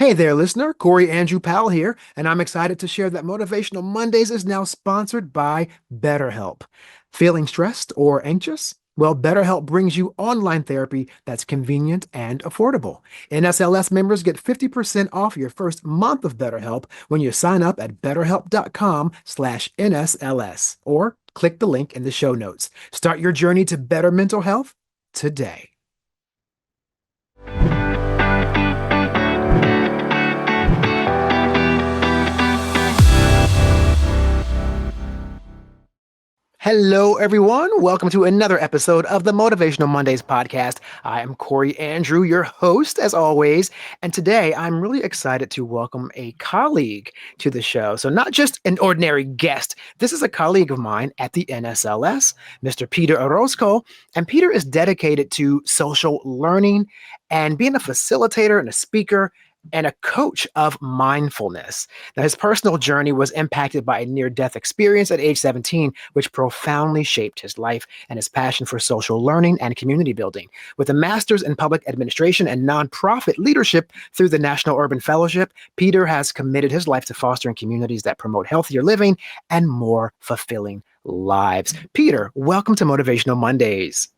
Hey there, listener. Corey Andrew Powell here, and I'm excited to share that Motivational Mondays is now sponsored by BetterHelp. Feeling stressed or anxious? Well, BetterHelp brings you online therapy that's convenient and affordable. NSLS members get 50% off your first month of BetterHelp when you sign up at betterhelp.com/NSLS or click the link in the show notes. Start your journey to better mental health today. Hello, everyone. Welcome to another episode of the Motivational Mondays podcast. I am Corey Andrew, your host, as always. And today I'm really excited to welcome a colleague to the show. So, not just an ordinary guest, this is a colleague of mine at the NSLS, Mr. Peter Orozco. And Peter is dedicated to social learning and being a facilitator and a speaker and a coach of mindfulness. Now, his personal journey was impacted by a near-death experience at age 17, which profoundly shaped his life and his passion for social learning and community building. With a master's in public administration and nonprofit leadership through the National Urban Fellowship, Peter has committed his life to fostering communities that promote healthier living and more fulfilling lives. Peter, welcome to Motivational Mondays.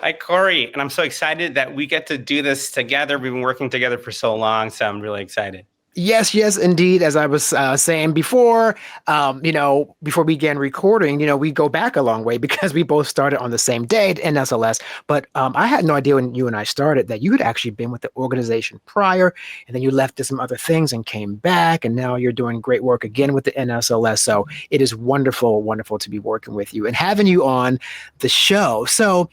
Hi, Corey, and I'm so excited that we get to do this together. We've been working together for so long, so I'm really excited. Yes, indeed. As I was saying before, before we began recording, we go back a long way because we both started on the same day at NSLS. But I had no idea when you and I started that you had actually been with the organization prior, and then you left to some other things and came back, and now you're doing great work again with the NSLS. So it is wonderful, wonderful to be working with you and having you on the show. So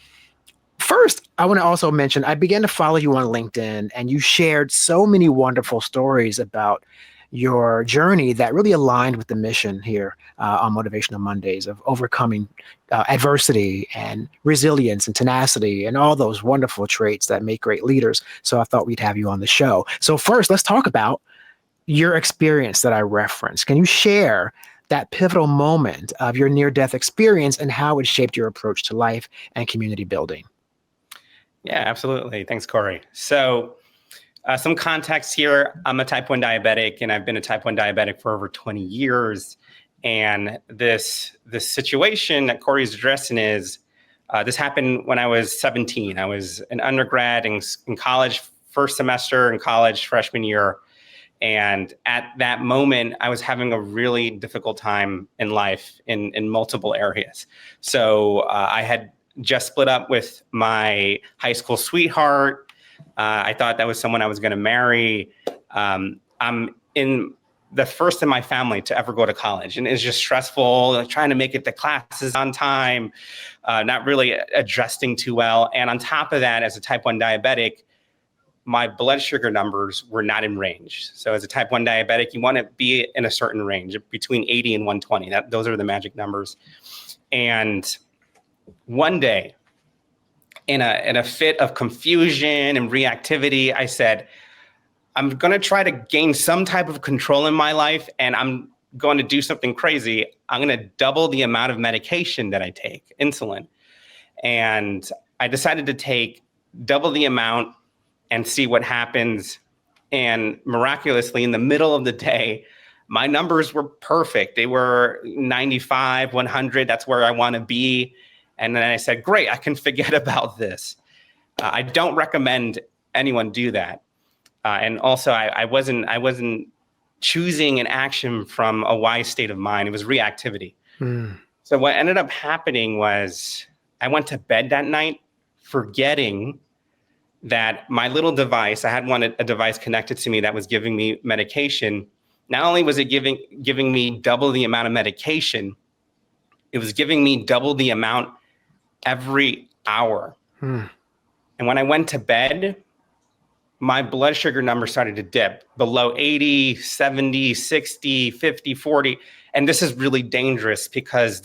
first, I want to also mention, I began to follow you on LinkedIn, and you shared so many wonderful stories about your journey that really aligned with the mission here on Motivational Mondays of overcoming adversity and resilience and tenacity and all those wonderful traits that make great leaders. So I thought we'd have you on the show. So first, let's talk about your experience that I referenced. Can you share that pivotal moment of your near-death experience and how it shaped your approach to life and community building? Yeah, absolutely. Thanks, Corey. So some context here. I'm a type 1 diabetic, and I've been a type 1 diabetic for over 20 years. And this situation that Corey is addressing is, this happened when I was 17. I was an undergrad in college, first semester in college, freshman year. And at that moment, I was having a really difficult time in life in multiple areas. So I had just split up with my high school sweetheart. I thought that was someone I was going to marry. I'm in the first in my family to ever go to college, and it's just stressful, like trying to make it to classes on time, not really adjusting too well. And on top of that, as a type 1 diabetic, my blood sugar numbers were not in range. So as a type 1 diabetic, you want to be in a certain range between 80 and 120. Those are the magic numbers. And one day, in a fit of confusion and reactivity, I said, I'm going to try to gain some type of control in my life, and I'm going to do something crazy. I'm going to double the amount of medication that I take, insulin. And I decided to take double the amount and see what happens. And miraculously, in the middle of the day, my numbers were perfect. They were 95, 100. That's where I want to be. And then I said, great, I can forget about this. I don't recommend anyone do that. And also, I wasn't choosing an action from a wise state of mind. It was reactivity. So what ended up happening was I went to bed that night forgetting that my little device, I had a device connected to me that was giving me medication. Not only was it giving me double the amount of medication, it was giving me double the amount every hour. And when I went to bed, my blood sugar number started to dip below 80, 70, 60, 50, 40. And this is really dangerous because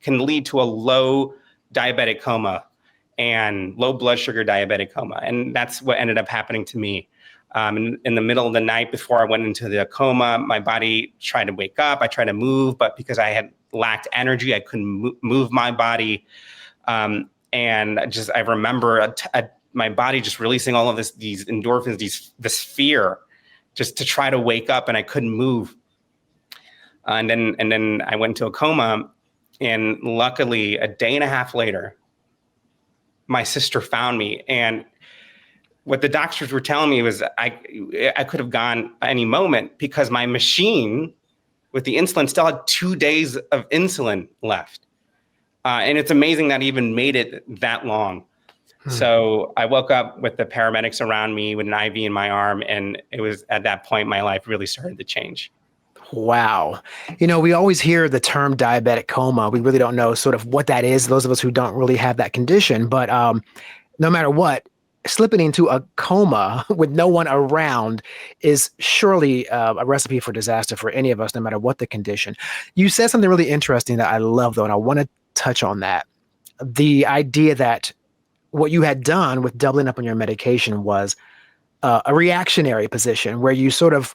can lead to a low diabetic coma and low blood sugar diabetic coma. And that's what ended up happening to me. In the middle of the night before I went into the coma, my body tried to wake up. I tried to move, but because I had lacked energy, I couldn't move my body. And I remember my body just releasing all of these endorphins, this fear. just to try to wake up, and I couldn't move. And then I went into a coma, and luckily a day and a half later, my sister found me. And what the doctors were telling me was I could have gone any moment, because my machine with the insulin still had 2 days of insulin left. And it's amazing that I even made it that long. So I woke up with the paramedics around me with an IV in my arm. And it was at that point my life really started to change. Wow. We always hear the term diabetic coma. We really don't know sort of what that is, those of us who don't really have that condition. But no matter what, slipping into a coma with no one around is surely a recipe for disaster for any of us, no matter what the condition. You said something really interesting that I love, though, and I want to touch on that. The idea that what you had done with doubling up on your medication was a reactionary position where you sort of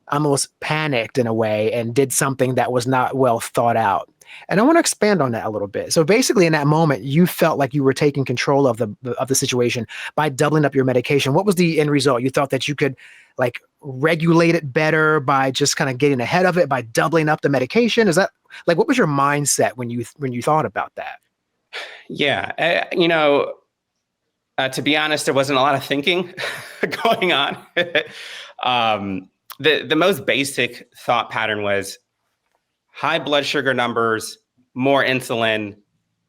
almost panicked in a way and did something that was not well thought out. And I want to expand on that a little bit. So basically in that moment, you felt like you were taking control of the situation by doubling up your medication. What was the end result? You thought that you could like regulate it better by just kind of getting ahead of it by doubling up the medication? Is that like, what was your mindset when you thought about that? Yeah. To be honest, there wasn't a lot of thinking going on. The most basic thought pattern was high blood sugar numbers, more insulin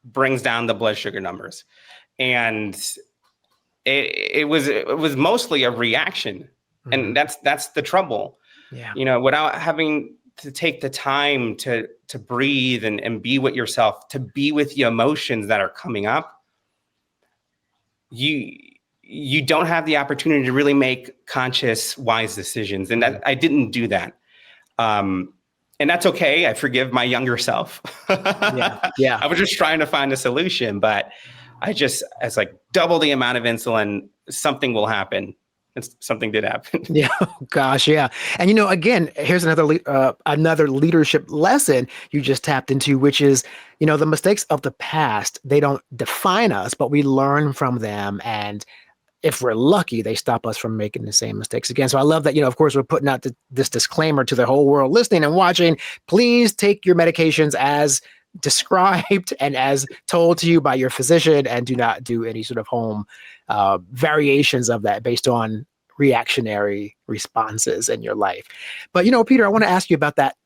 brings down the blood sugar numbers. And it was mostly a reaction. And that's the trouble. Yeah. Without having to take the time to breathe and be with yourself, to be with the emotions that are coming up, you don't have the opportunity to really make conscious, wise decisions. And I didn't do that. And that's okay. I forgive my younger self. Yeah. I was just trying to find a solution, but it's like double the amount of insulin, something will happen. And something did happen. Yeah. Gosh. Yeah. And, again, here's another leadership lesson you just tapped into, which is, the mistakes of the past, they don't define us, but we learn from them. And if we're lucky, they stop us from making the same mistakes again. So I love that, of course, we're putting out this disclaimer to the whole world listening and watching. Please take your medications as described and as told to you by your physician, and do not do any sort of home variations of that based on reactionary responses in your life. But, Peter, I want to ask you about that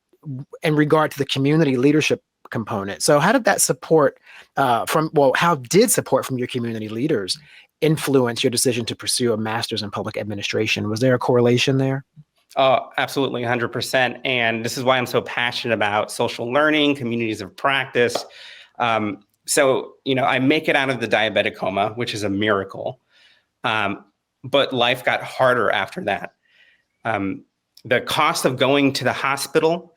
in regard to the community leadership component. So how did that support how did support from your community leaders influence your decision to pursue a master's in public administration? Was there a correlation there? Oh, absolutely, 100%. And this is why I'm so passionate about social learning, communities of practice. So, I make it out of the diabetic coma, which is a miracle. But life got harder after that. The cost of going to the hospital,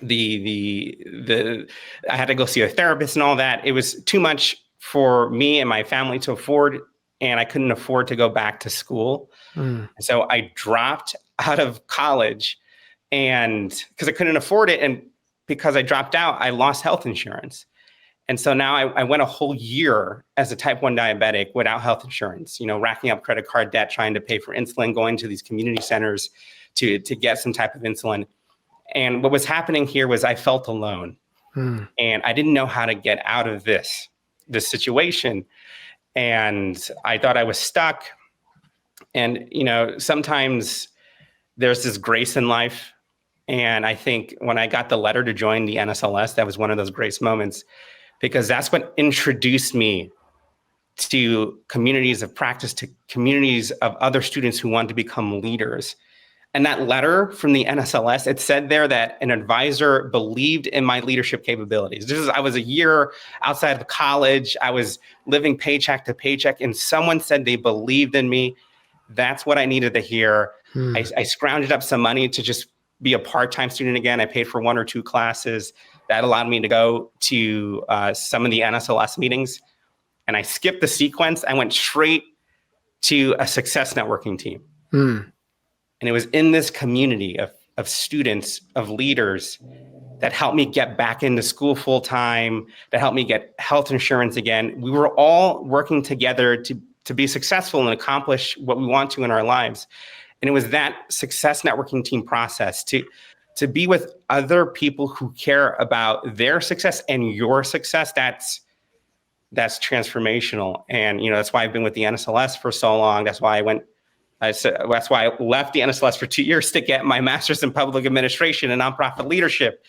I had to go see a therapist and all that. It was too much for me and my family to afford, and I couldn't afford to go back to school. So I dropped out of college, and because I couldn't afford it, and because I dropped out, I lost health insurance. And so now I went a whole year as a type 1 diabetic without health insurance, racking up credit card debt, trying to pay for insulin, going to these community centers to get some type of insulin. And what was happening here was I felt alone. And I didn't know how to get out of this situation. And I thought I was stuck. And, sometimes there's this grace in life. And I think when I got the letter to join the NSLS, that was one of those grace moments, because that's what introduced me to communities of practice, to communities of other students who want to become leaders. And that letter from the NSLS, it said there that an advisor believed in my leadership capabilities. I was a year outside of college. I was living paycheck to paycheck, and someone said they believed in me. That's what I needed to hear. I scrounged up some money to just be a part-time student again. I paid for 1 or 2 classes. That allowed me to go to some of the NSLS meetings. And I skipped the sequence. I went straight to a success networking team. And it was in this community of students, of leaders, that helped me get back into school full time, that helped me get health insurance again. We were all working together to be successful and accomplish what we want to in our lives. And it was that success networking team process to be with other people who care about their success and your success. That's transformational. And, that's why I've been with the NSLS for so long. That's why that's why I left the NSLS for 2 years to get my master's in public administration and nonprofit leadership,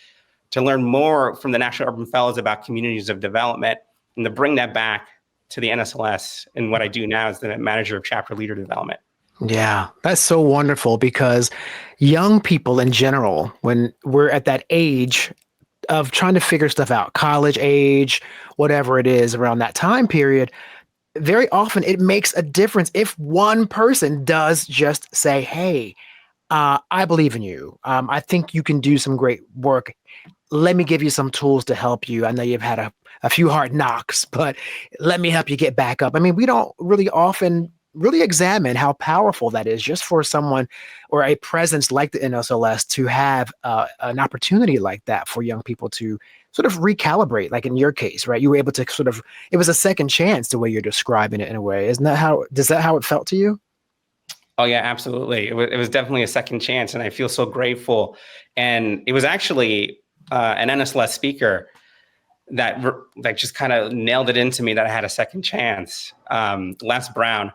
to learn more from the National Urban Fellows about communities of development, and to bring that back to the NSLS. And what I do now is the manager of chapter leader development. Yeah, that's so wonderful, because young people in general, when we're at that age of trying to figure stuff out, college age, whatever it is around that time period, very often it makes a difference if one person does just say, hey, I believe in you. I think you can do some great work. Let me give you some tools to help you. I know you've had a few hard knocks, but let me help you get back up. I mean, we don't really often really examine how powerful that is, just for someone or a presence like the NSLS to have an opportunity like that for young people to sort of recalibrate, like in your case, right? You were able to it was a second chance, the way you're describing it in a way. Isn't that how it felt to you? Oh yeah, absolutely. It was definitely a second chance, and I feel so grateful. And it was actually an NSLS speaker that just kind of nailed it into me that I had a second chance. Les Brown,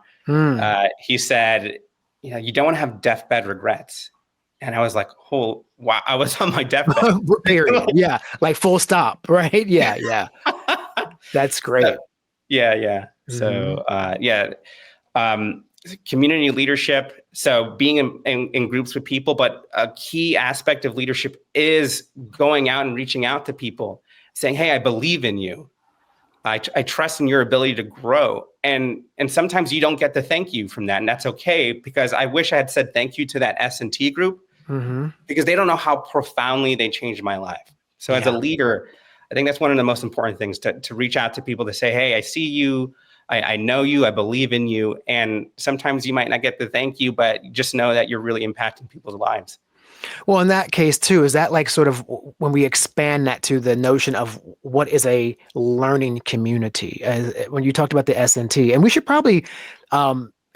he said, you don't want to have deathbed regrets. And I was like, oh, wow, I was on my deathbed. Period. Yeah, like full stop, right? Yeah. That's great. Yeah. Mm-hmm. So, community leadership. So being in groups with people, but a key aspect of leadership is going out and reaching out to people, saying, hey, I believe in you. I trust in your ability to grow. And sometimes you don't get the thank you from that. And that's okay, because I wish I had said thank you to that S&T group, because they don't know how profoundly they changed my life. So as a leader, I think that's one of the most important things, to reach out to people, to say, hey, I see you. I know you, I believe in you. And sometimes you might not get the thank you, but just know that you're really impacting people's lives. Well, in that case too, is that like sort of when we expand that to the notion of what is a learning community, when you talked about the S&T, and we should probably,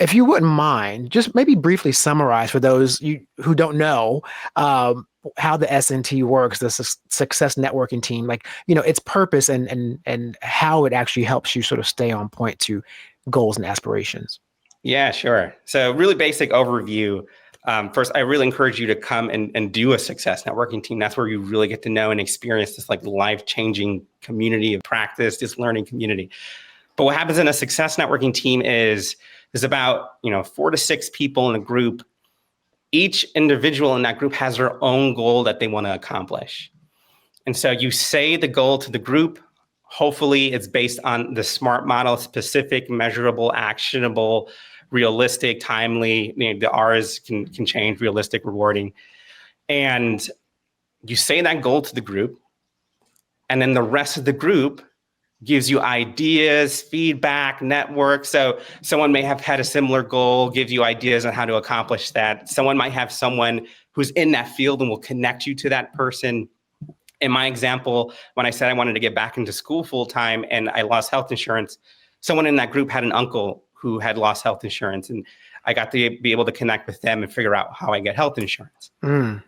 if you wouldn't mind, just maybe briefly summarize for those who don't know, how the S&T works, the success networking team, like, its purpose and how it actually helps you sort of stay on point to goals and aspirations. Yeah, sure. So really basic overview. First, I really encourage you to come and do a success networking team. That's where you really get to know and experience this like life-changing community of practice, this learning community. But what happens in a success networking team is there's about 4 to 6 people in a group. Each individual in that group has their own goal that they want to accomplish. And so you say the goal to the group. Hopefully it's based on the SMART model: specific, measurable, actionable, realistic, timely. The R's can change: realistic, rewarding. And you say that goal to the group, and then the rest of the group gives you ideas, feedback, network. So someone may have had a similar goal, gives you ideas on how to accomplish that. Someone might have someone who's in that field and will connect you to that person. In my example, when I said I wanted to get back into school full time and I lost health insurance, someone in that group had an uncle who had lost health insurance, and I got to be able to connect with them and figure out how I get health insurance. And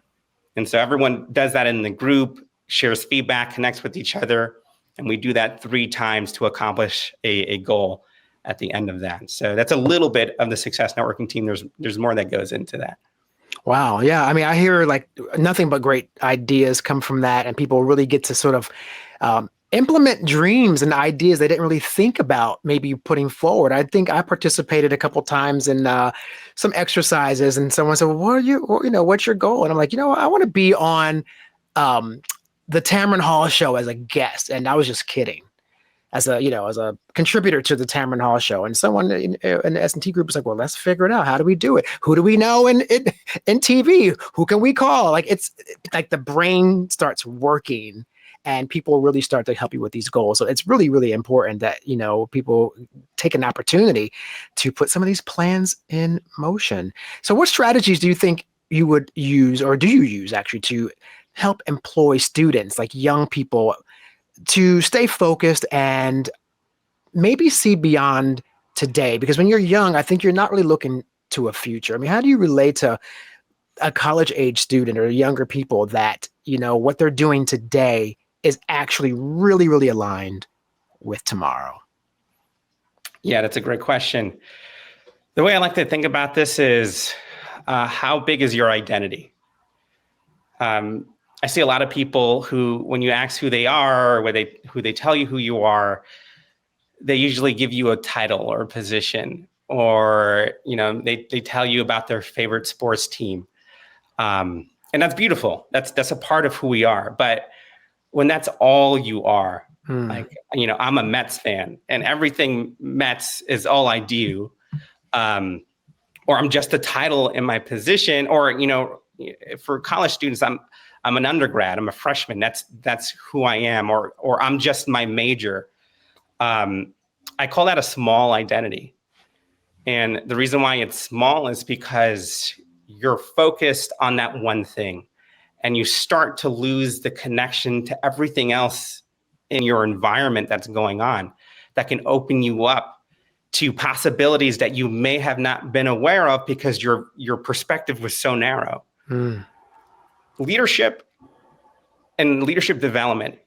so everyone does that in the group, shares feedback, connects with each other. And we do that 3 times to accomplish a goal at the end of that. So that's a little bit of the success networking team. There's more that goes into that. Wow. Yeah. I mean, I hear like nothing but great ideas come from that, and people really get to sort of implement dreams and ideas they didn't really think about maybe putting forward. I think I participated a couple times in some exercises, and someone said, well, what's your goal? And I'm like, I want to be on the Tamron Hall show as a guest. And I was just kidding, as a contributor to the Tamron Hall show. And someone in the S&T group was like, well, let's figure it out. How do we do it? Who do we know in TV? Who can we call? Like, it's like the brain starts working and people really start to help you with these goals. So it's really, really important that, people take an opportunity to put some of these plans in motion. So what strategies do you think you would use, or do you use actually, to help employ students, like young people, to stay focused and maybe see beyond today? Because when you're young, I think you're not really looking to a future? I mean, how do you relate to a college age student or younger people that, what they're doing today is actually really, really aligned with tomorrow? Yeah, that's a great question. The way I like to think about this is how big is your identity? I see a lot of people who, when you ask who they are, or who they tell you who you are, they usually give you a title or a position, or they tell you about their favorite sports team, and that's beautiful. That's a part of who we are. But when that's all you are, like I'm a Mets fan, and everything Mets is all I do, or I'm just a title in my position, or for college students, I'm an undergrad, I'm a freshman. That's who I am, or I'm just my major. I call that a small identity. And the reason why it's small is because you're focused on that one thing, and you start to lose the connection to everything else in your environment that's going on that can open you up to possibilities that you may have not been aware of because your perspective was so narrow. Leadership and leadership development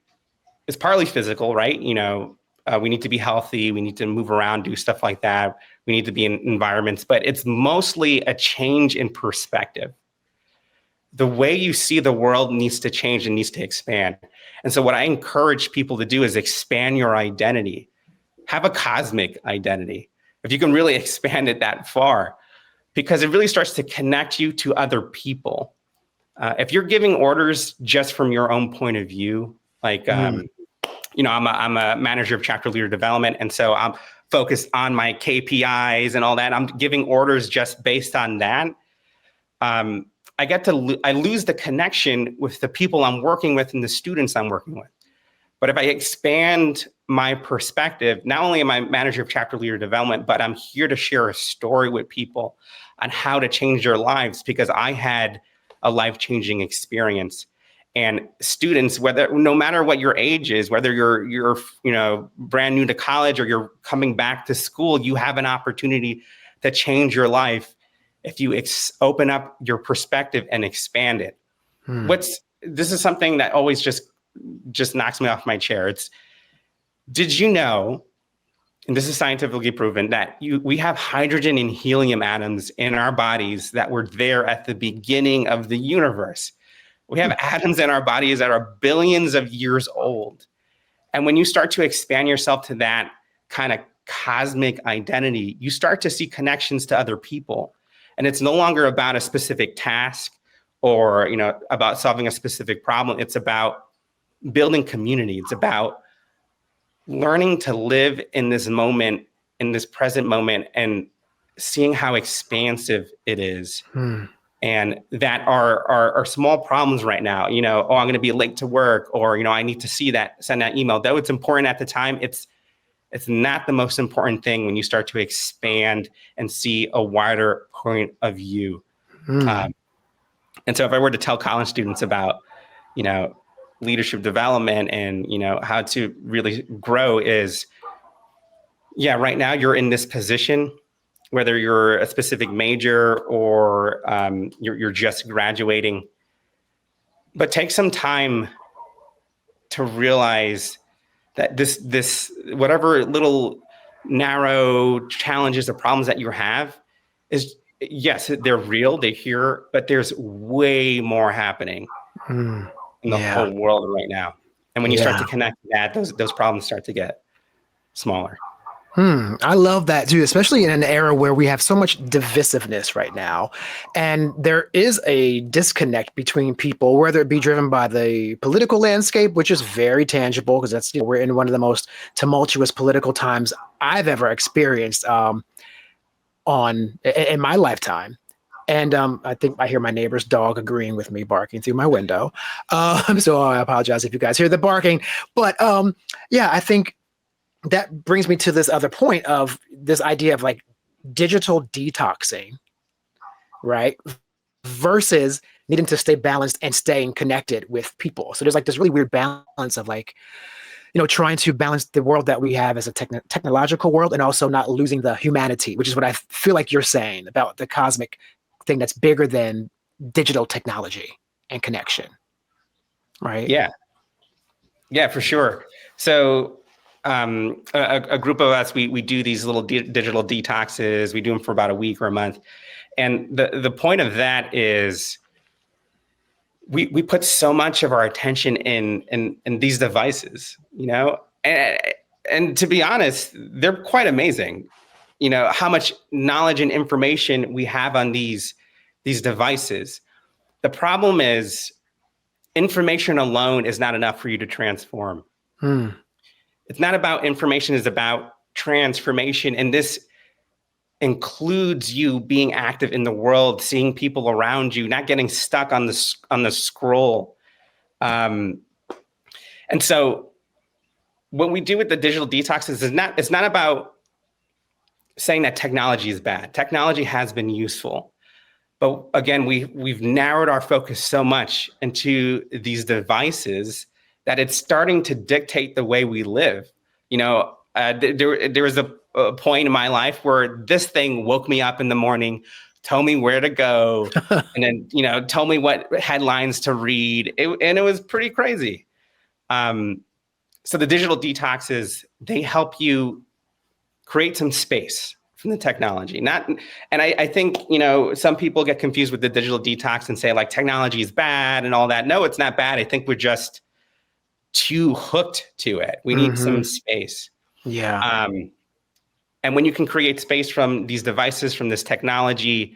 is partly physical, right? We need to be healthy. We need to move around, do stuff like that. We need to be in environments, but it's mostly a change in perspective. The way you see the world needs to change and needs to expand. And so what I encourage people to do is expand your identity. Have a cosmic identity, if you can really expand it that far, because it really starts to connect you to other people. If you're giving orders just from your own point of view, like, I'm a manager of chapter leader development, and so I'm focused on my KPIs and all that. I'm giving orders just based on that. I lose the connection with the people I'm working with and the students I'm working with. But if I expand my perspective, not only am I manager of chapter leader development, but I'm here to share a story with people on how to change their lives, because I had a life-changing experience. And students, no matter what your age is, whether you're brand new to college or you're coming back to school, you have an opportunity to change your life if you open up your perspective and expand it. This is something that always just knocks me off my chair. Did you know, and this is scientifically proven, that we have hydrogen and helium atoms in our bodies that were there at the beginning of the universe? We have atoms in our bodies that are billions of years old. And when you start to expand yourself to that kind of cosmic identity, you start to see connections to other people. And it's no longer about a specific task or, about solving a specific problem. It's about building community. It's about learning to live in this moment, in this present moment, and seeing how expansive it is. And that are small problems right now. I'm going to be late to work, or, I need to send that email. Though it's important at the time, it's not the most important thing when you start to expand and see a wider point of view. And so if I were to tell college students about, leadership development and, how to really grow is, right now you're in this position, whether you're a specific major or you're just graduating, but take some time to realize that this whatever little narrow challenges or problems that you have is, yes, they're real, they're here, but there's way more happening in the whole world right now. And when you start to connect that, those problems start to get smaller. I love that too, especially in an era where we have so much divisiveness right now. And there is a disconnect between people, whether it be driven by the political landscape, which is very tangible because that's, we're in one of the most tumultuous political times I've ever experienced in my lifetime. And I think I hear my neighbor's dog agreeing with me, barking through my window. So I apologize if you guys hear the barking. But I think that brings me to this other point of this idea of like digital detoxing, right? Versus needing to stay balanced and staying connected with people. So there's like this really weird balance of like, trying to balance the world that we have as a technological world and also not losing the humanity, which is what I feel like you're saying about the cosmic thing that's bigger than digital technology and connection, right? Yeah. Yeah, for sure. So a group of us, we do these little digital detoxes. We do them for about a week or a month. And the point of that is we put so much of our attention in these devices, and to be honest, they're quite amazing. How much knowledge and information we have on these devices. The problem is information alone is not enough for you to transform. Hmm. It's not about information, it's about transformation. And this includes you being active in the world, seeing people around you, not getting stuck on the scroll. And so what we do with the digital detoxes is it's not about saying that technology is bad. Technology has been useful. But again, we've narrowed our focus so much into these devices that it's starting to dictate the way we live. There was a point in my life where this thing woke me up in the morning, told me where to go, and then told me what headlines to read, and it was pretty crazy. So the digital detoxes, they help you create some space from the technology. And I think, some people get confused with the digital detox and say like technology is bad and all that. No, it's not bad. I think we're just too hooked to it. We need some space. Yeah. And when you can create space from these devices, from this technology,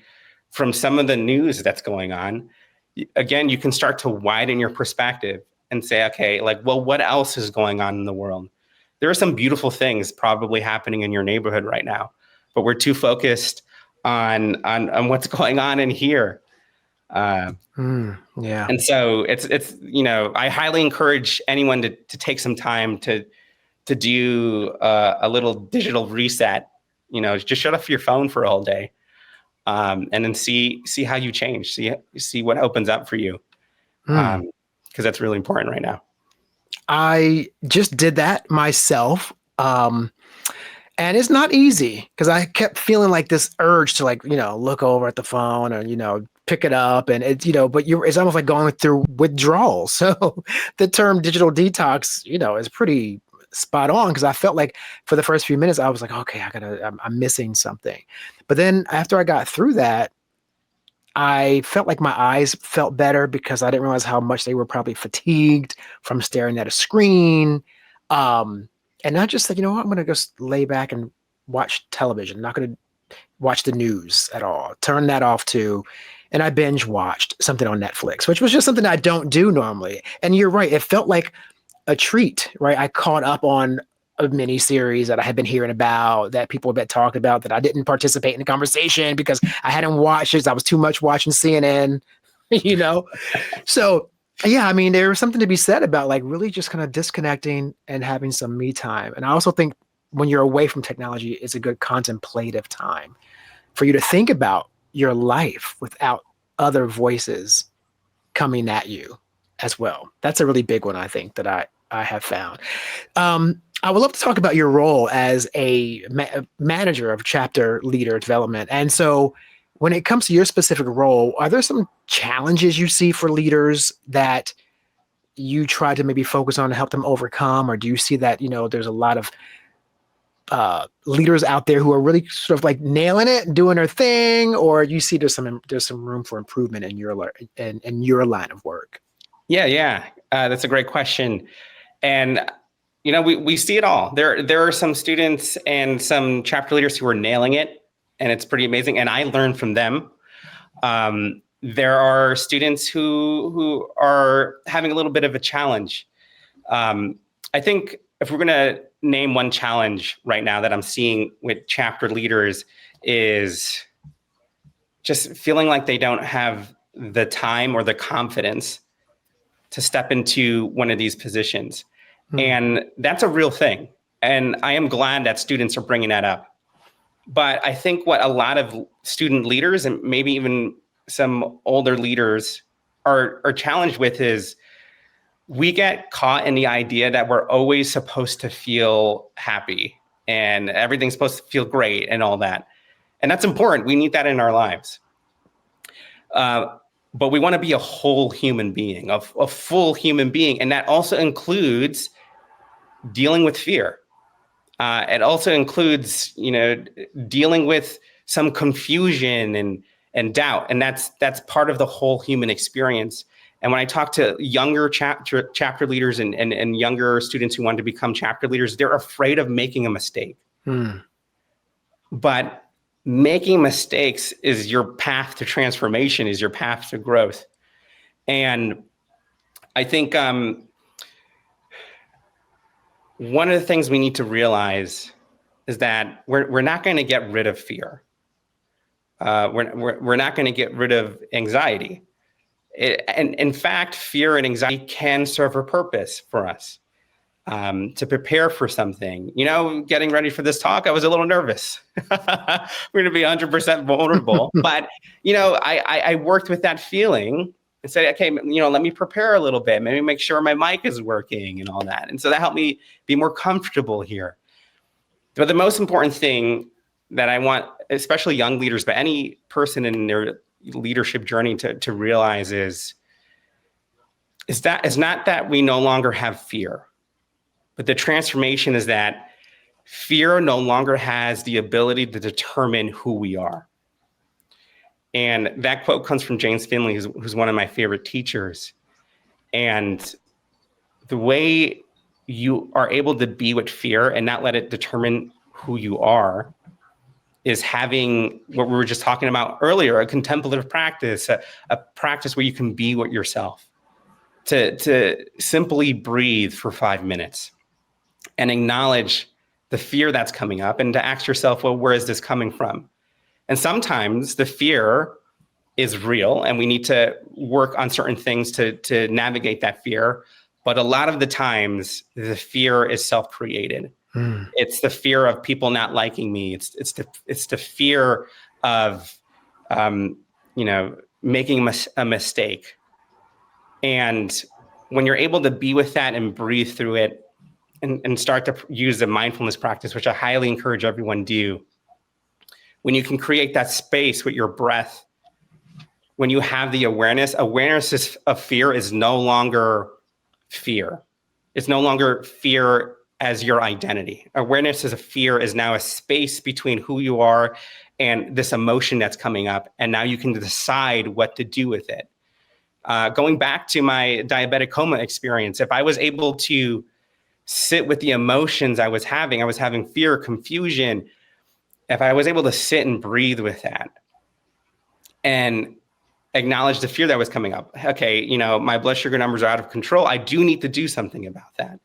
from some of the news that's going on, again, you can start to widen your perspective and say, okay, like, well, what else is going on in the world? There are some beautiful things probably happening in your neighborhood right now, but we're too focused on what's going on in here. Yeah. And so it's I highly encourage anyone to take some time to do a little digital reset. Just shut off your phone for a whole day, and then see how you change. See what opens up for you, because that's really important right now. I just did that myself. And it's not easy because I kept feeling like this urge to look over at the phone or, pick it up and but it's almost like going through withdrawal. So the term digital detox, is pretty spot on because I felt like for the first few minutes, I was like, okay, I'm missing something. But then after I got through that, I felt like my eyes felt better because I didn't realize how much they were probably fatigued from staring at a screen. And not just like, you know what, I'm going to just lay back and watch television. I'm not going to watch the news at all. Turn that off too. And I binge watched something on Netflix, which was just something I don't do normally. And you're right. It felt like a treat, right? I caught up on a mini series that I had been hearing about that people had been talking about that I didn't participate in the conversation because I hadn't watched it. I was too much watching CNN, So yeah, I mean, there was something to be said about like really just kind of disconnecting and having some me time. And I also think when you're away from technology, it's a good contemplative time for you to think about your life without other voices coming at you as well. That's a really big one, I think, that I have found. I would love to talk about your role as a manager of chapter leader development. And so when it comes to your specific role, are there some challenges you see for leaders that you try to maybe focus on to help them overcome? Or do you see that, there's a lot of leaders out there who are really sort of like nailing it, doing their thing, or you see there's some room for improvement in your line of work? Yeah. That's a great question. And we see it all. There are some students and some chapter leaders who are nailing it, and it's pretty amazing. And I learn from them. There are students who are having a little bit of a challenge. I think if we're going to name one challenge right now that I'm seeing with chapter leaders is just feeling like they don't have the time or the confidence to step into one of these positions. And that's a real thing. And I am glad that students are bringing that up. But I think what a lot of student leaders and maybe even some older leaders are challenged with is we get caught in the idea that we're always supposed to feel happy and everything's supposed to feel great and all that. And that's important. We need that in our lives. But we want to be a whole human being, a full human being. And that also includes dealing with fear. It also includes, dealing with some confusion and doubt. And that's part of the whole human experience. And when I talk to younger chapter leaders and younger students who want to become chapter leaders, they're afraid of making a mistake. But making mistakes is your path to transformation, is your path to growth. And I think one of the things we need to realize is that we're not going to get rid of fear. We're not going to get rid of anxiety. And in fact, fear and anxiety can serve a purpose for us. To prepare for something. Getting ready for this talk, I was a little nervous. We're going to be 100% vulnerable. But, I worked with that feeling and said, okay, let me prepare a little bit, maybe make sure my mic is working and all that. And so that helped me be more comfortable here. But the most important thing that I want, especially young leaders, but any person in their leadership journey to realize is not that we no longer have fear. But the transformation is that fear no longer has the ability to determine who we are. And that quote comes from James Finley, who's one of my favorite teachers. And the way you are able to be with fear and not let it determine who you are is having what we were just talking about earlier, a contemplative practice, a practice where you can be with yourself, to simply breathe for 5 minutes. And acknowledge the fear that's coming up and to ask yourself, well, where is this coming from? And sometimes the fear is real and we need to work on certain things to navigate that fear. But a lot of the times the fear is self-created. It's the fear of people not liking me. It's the fear of, making a mistake. And when you're able to be with that and breathe through it, and start to use the mindfulness practice, which I highly encourage everyone do. When you can create that space with your breath, when you have the awareness of fear is no longer fear. It's no longer fear as your identity. Awareness as a fear is now a space between who you are and this emotion that's coming up. And now you can decide what to do with it. Going back to my diabetic coma experience, if I was able to sit with the emotions I was having fear, confusion. If I was able to sit and breathe with that and acknowledge the fear that was coming up. Okay, my blood sugar numbers are out of control. I do need to do something about that.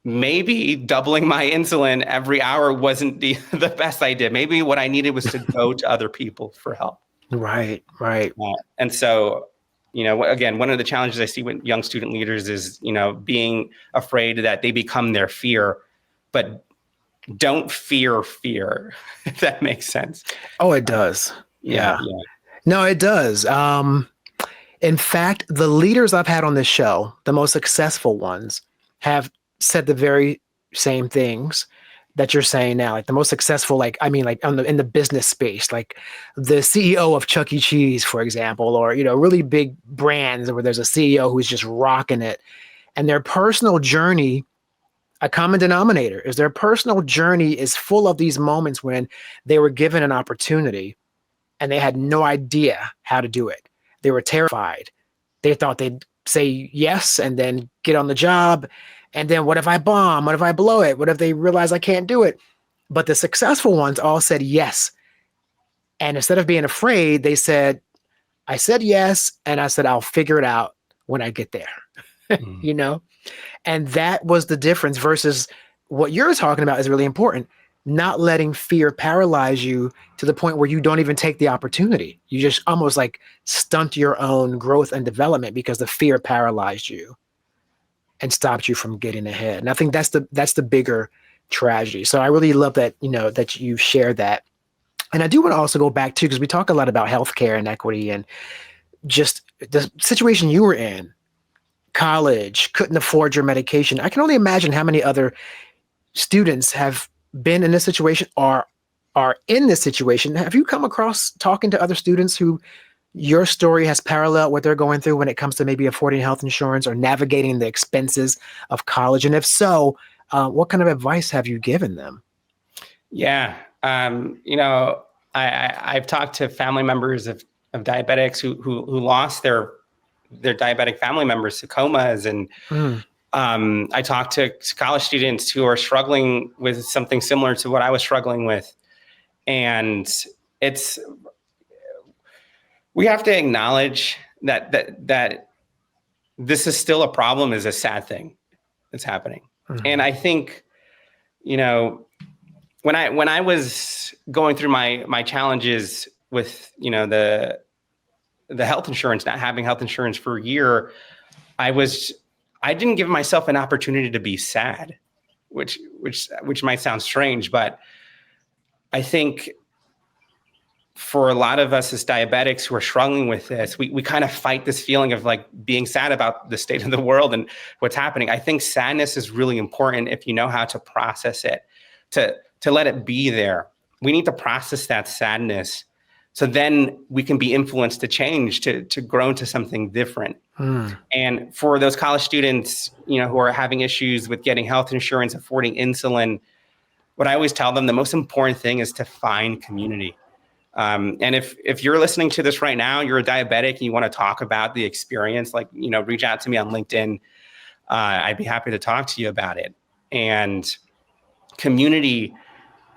Maybe doubling my insulin every hour wasn't the best idea. Maybe what I needed was to go to other people for help. Right. And so, again, one of the challenges I see with young student leaders is, being afraid that they become their fear, but don't fear, if that makes sense. Oh, it does. Yeah. No, it does. In fact, the leaders I've had on this show, the most successful ones, have said the very same things that you're saying now, like the most successful, in the business space, like the CEO of Chuck E. Cheese, for example, or, really big brands where there's a CEO who's just rocking it. And their personal journey, a common denominator is their personal journey is full of these moments when they were given an opportunity and they had no idea how to do it. They were terrified. They thought they'd say yes and then get on the job. And then what if I bomb? What if I blow it? What if they realize I can't do it? But the successful ones all said yes. And instead of being afraid, they said, I said yes. And I said, I'll figure it out when I get there, And that was the difference versus what you're talking about is really important. Not letting fear paralyze you to the point where you don't even take the opportunity. You just almost like stunt your own growth and development because the fear paralyzed you and stopped you from getting ahead. And I think that's the bigger tragedy. So I really love that, that you shared that. And I do want to also go back too, because we talk a lot about healthcare inequity and just the situation you were in college, couldn't afford your medication. I can only imagine how many other students have been in this situation or are in this situation. Have you come across talking to other students who your story has paralleled what they're going through when it comes to maybe affording health insurance or navigating the expenses of college? And if so, what kind of advice have you given them? Yeah. You know, I've talked to family members of diabetics who lost their diabetic family members to comas. And Mm, I talked to college students who are struggling with something similar to what I was struggling with. And it's, we have to acknowledge that this is still a problem, is a sad thing that's happening. And mm, I think, you know, when I was going through my challenges with, you know, the health insurance, not having health insurance for a year, I didn't give myself an opportunity to be sad, which might sound strange, but I think for a lot of us as diabetics who are struggling with this, we kind of fight this feeling of like being sad about the state of the world and what's happening. I think sadness is really important if you know how to process it, to let it be there. We need to process that sadness so then we can be influenced to change, to grow into something different. mm, And for those college students, you know, who are having issues with getting health insurance, affording insulin, what I always tell them, the most important thing is to find community. And if you're listening to this right now, you're a diabetic and you want to talk about the experience, like, you know, reach out to me on LinkedIn. I'd be happy to talk to you about it. And community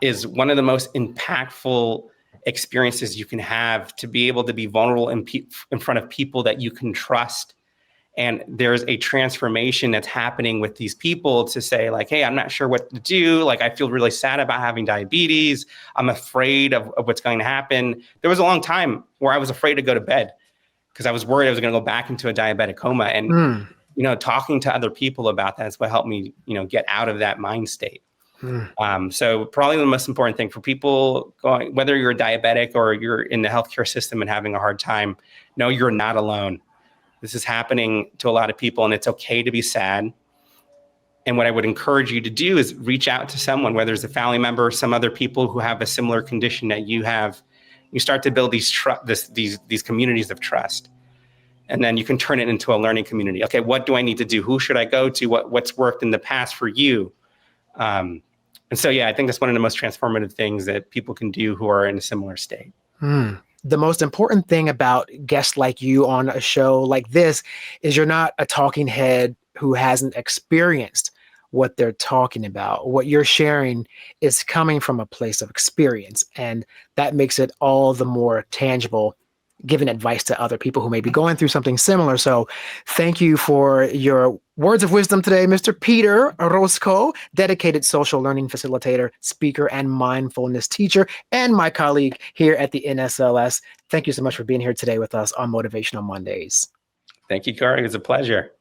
is one of the most impactful experiences you can have, to be able to be vulnerable in front of people that you can trust. And there's a transformation that's happening with these people to say like, hey, I'm not sure what to do. Like, I feel really sad about having diabetes. I'm afraid of what's going to happen. There was a long time where I was afraid to go to bed because I was worried I was going to go back into a diabetic coma. And, mm, you know, talking to other people about that is what helped me, you know, get out of that mind state. mm. So probably the most important thing for people going, whether you're a diabetic or you're in the healthcare system and having a hard time, no, you're not alone. This is happening to a lot of people, and it's okay to be sad. And what I would encourage you to do is reach out to someone, whether it's a family member or some other people who have a similar condition that you have. You start to build these communities of trust. And then you can turn it into a learning community. Okay, what do I need to do? Who should I go to? What's worked in the past for you? And so, yeah, I think that's one of the most transformative things that people can do who are in a similar state. Mm. The most important thing about guests like you on a show like this is you're not a talking head who hasn't experienced what they're talking about. What you're sharing is coming from a place of experience, and that makes it all the more tangible, giving advice to other people who may be going through something similar. So thank you for your words of wisdom today, Mr. Peter Orozco, dedicated social learning facilitator, speaker, and mindfulness teacher, and my colleague here at the NSLS. Thank you so much for being here today with us on Motivational Mondays. Thank you, Corey. It was a pleasure.